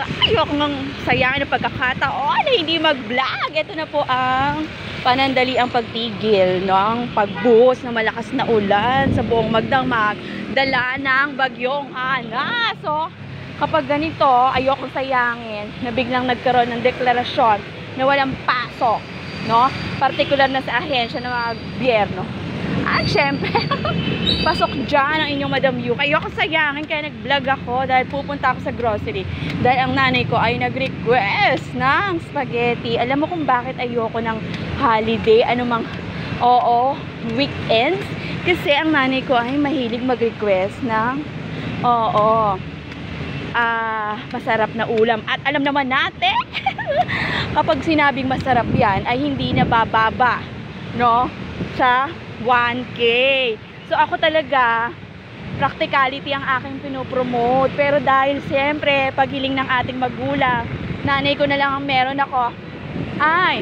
Ayoko ngang sayangin ang pagkakataon na hindi mag-vlog. Ito na po ang panandali ang pagtigil ng pagbuhos ng malakas na ulan sa buong magdamag dala ng bagyong Hana. So, kapag ganito, ayokong sayangin na biglang nagkaroon ng deklarasyon na walang pasok, no? Partikular na sa ahensya ng mga gobyerno. At syempre, pasok dyan ang inyong Madam Yu. Ayoko sayangin kaya nag-vlog ako dahil pupunta ako sa grocery. Dahil ang nanay ko ay nag-request ng spaghetti. Alam mo kung bakit ayoko ng holiday, anumang weekends? Kasi ang nanay ko ay mahilig mag-request ng masarap na ulam. At alam naman natin, kapag sinabing masarap yan, ay hindi na bababa, no? Sa 1K. So ako talaga, practicality ang aking pinopromote. Pero dahil siyempre, paghiling ng ating magulang, nanay ko na lang ang meron ako, ay,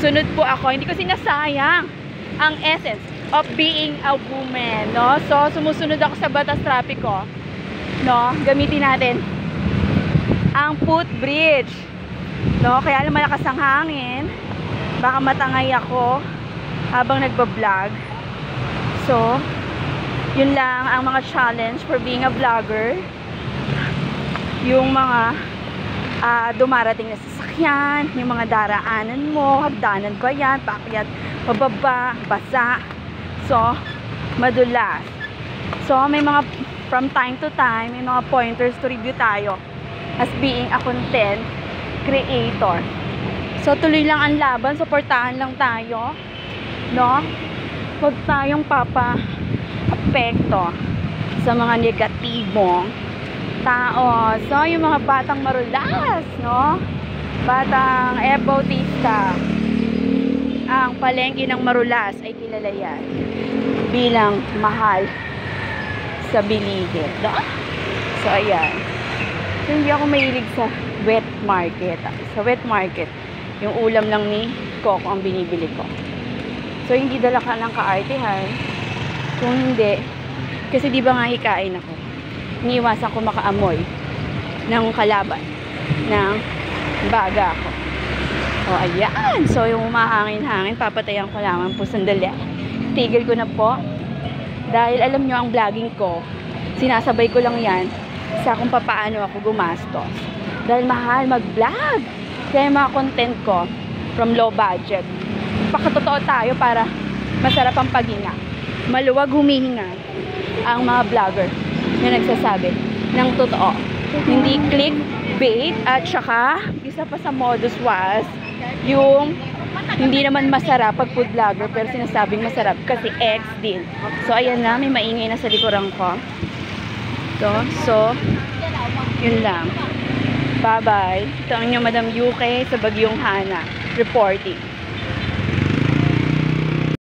sunod po ako. Hindi ko sinasayang ang essence of being a woman, no? So, sumusunod ako sa batas trapiko, no? Gamitin natin ang footbridge, no? Kaya lang malakas ang hangin, baka matangay ako habang nagbablog. So, yun lang ang mga challenge for being a vlogger. Yung mga dumarating na sasakyan, yung mga daraanan mo, hagdanan ko yan, paakyat, pababa, basa. So, madulas. So, may mga, from time to time, may mga pointers to review tayo as being a content creator. So, tuloy lang ang laban, supportahan lang tayo, no? Huwag tayong papa-apekto sa mga negatibong tao. So, yung mga batang marulas, no? Batang Bautista, ang palengke ng marulas ay kilala yan bilang mahal sa bilihin, no? So, ayan. So, hindi ako mahilig sa wet market. Sa wet market, yung ulam lang ni Coco ang binibili ko. So, hindi dala ka ng kaartehan. Kung hindi, kasi di ba nga hikain ako, iniiwasan ko makaamoy ng kalaban ng baga ako. O, ayan. So, yung umahangin-hangin, papatayan ko lamang po sandali. Tigil ko na po. Dahil alam nyo, ang vlogging ko, sinasabay ko lang yan sa kung paano ako gumastos. Dahil mahal mag-vlog. Kaya mga content ko, from low budget, pakatotoo tayo para masarap ang paghinga. Maluwag humihinga ang mga vlogger na nagsasabi ng totoo. Hindi clickbait at saka isa pa sa modus was yung hindi naman masarap pag food vlogger pero sinasabing masarap kasi X din. So ayan na, may maingay na sa likuran ko. So yun lang. Bye bye. Ito ang inyong Madam UK sa Bagyong Hana reporting.